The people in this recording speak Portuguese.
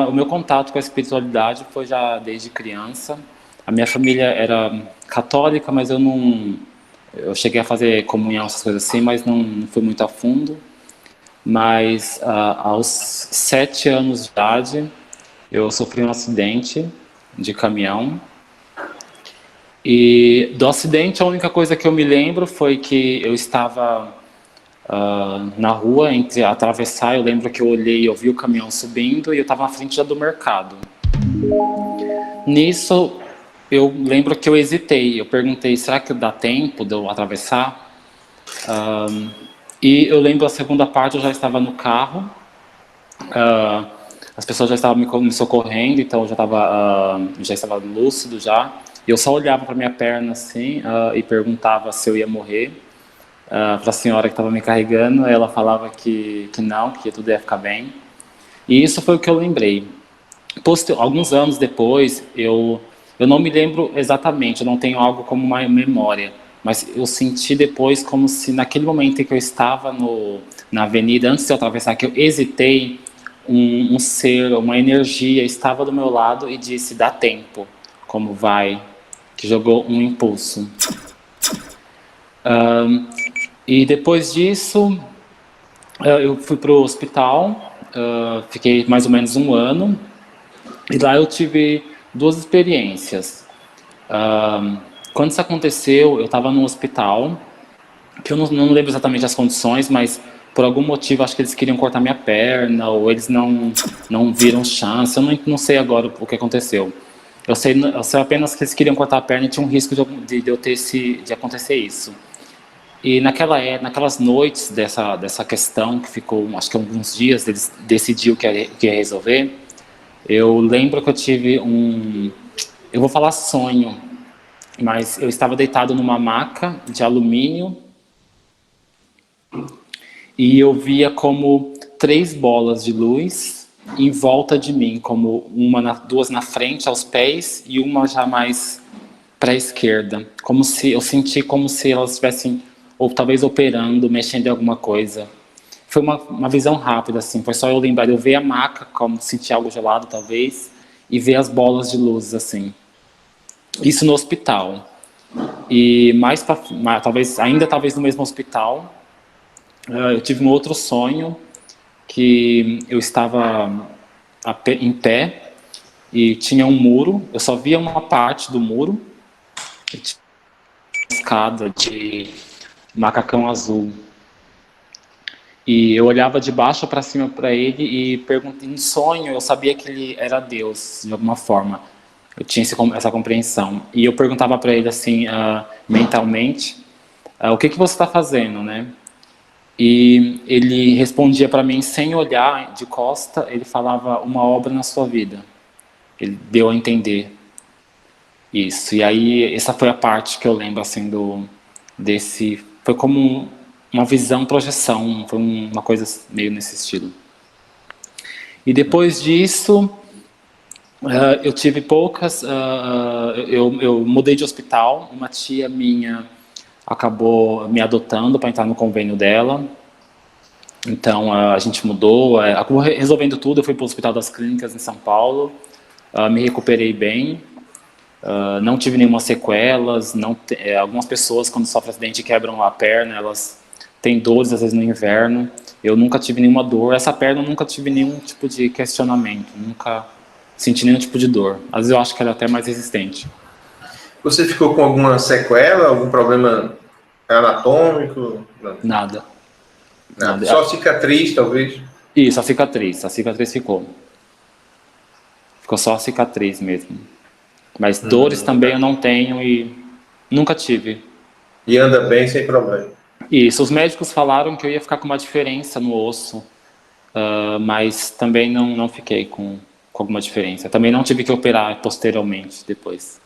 O meu contato com a espiritualidade foi já desde criança. A minha família era católica, mas eu cheguei a fazer comunhão, essas coisas assim, mas não fui muito a fundo. Mas aos 7 anos de idade, eu sofri um acidente de caminhão. E do acidente, a única coisa que eu me lembro foi que eu estava na rua, entre atravessar. Eu lembro que eu olhei, eu vi o caminhão subindo e eu estava na frente já do mercado. Nisso, eu lembro que eu hesitei. Eu perguntei, será que dá tempo de eu atravessar? E eu lembro a segunda parte, eu já estava no carro. ah, as pessoas já estavam me socorrendo, então eu já estava lúcido já. E eu só olhava para minha perna assim, e perguntava se eu ia morrer. Para a senhora que estava me carregando, ela falava que não, que tudo ia ficar bem. E isso foi o que eu lembrei. Alguns anos depois, eu não me lembro exatamente, eu não tenho algo como uma memória, mas eu senti depois como se naquele momento em que eu estava na avenida, antes de eu atravessar, que eu hesitei, um ser, uma energia estava do meu lado e disse, dá tempo, como vai, que jogou um impulso. E depois disso, eu fui para o hospital, fiquei mais ou menos um ano, e lá eu tive duas experiências. Quando isso aconteceu, eu estava no hospital, que eu não lembro exatamente as condições, mas por algum motivo acho que eles queriam cortar minha perna, ou eles não viram chance, eu não sei agora o que aconteceu. Eu sei apenas que eles queriam cortar a perna e tinha um risco de acontecer isso. E naquelas noites dessa questão, que ficou acho que alguns dias, eles decidiram que ia resolver, eu lembro que eu tive eu vou falar sonho, mas eu estava deitado numa maca de alumínio e eu via como três bolas de luz em volta de mim, como duas na frente, aos pés, e uma já mais para a esquerda. Como se eu senti como se elas estivessem, ou talvez operando, mexendo em alguma coisa. Foi uma visão rápida, assim. Foi só eu lembrar, eu ver a maca, como sentir algo gelado, talvez, e ver as bolas de luz, assim. Isso no hospital. E talvez no mesmo hospital, eu tive um outro sonho que eu estava em pé e tinha um muro. Eu só via uma parte do muro e tinha uma escada de macacão azul. E eu olhava de baixo para cima para ele e perguntei, em sonho eu sabia que ele era Deus de alguma forma. Eu tinha essa compreensão. E eu perguntava para ele assim, mentalmente, o que você está fazendo, né? E ele respondia para mim sem olhar de costa, ele falava uma obra na sua vida. Ele deu a entender isso. E aí essa foi a parte que eu lembro assim desse, foi como uma visão, projeção, foi uma coisa meio nesse estilo. E depois disso, eu tive poucas, eu mudei de hospital, uma tia minha acabou me adotando para entrar no convênio dela. Então a gente mudou, acabou resolvendo tudo. Eu fui para o Hospital das Clínicas em São Paulo, me recuperei bem, não tive nenhuma sequelas. Algumas pessoas quando sofrem acidente e quebram a perna, elas têm dores às vezes no inverno. Eu nunca tive nenhuma dor. Essa perna eu nunca tive nenhum tipo de questionamento, nunca senti nenhum tipo de dor. Às vezes eu acho que ela é até mais resistente. Você ficou com alguma sequela, algum problema anatômico? Não, Nada, nada. nada. Só cicatriz, talvez? Isso, a cicatriz ficou. Ficou só a cicatriz mesmo. Mas dores também eu não tenho e nunca tive. E anda bem sem problema. Isso, os médicos falaram que eu ia ficar com uma diferença no osso, mas também não fiquei com alguma diferença. Também não tive que operar posteriormente depois.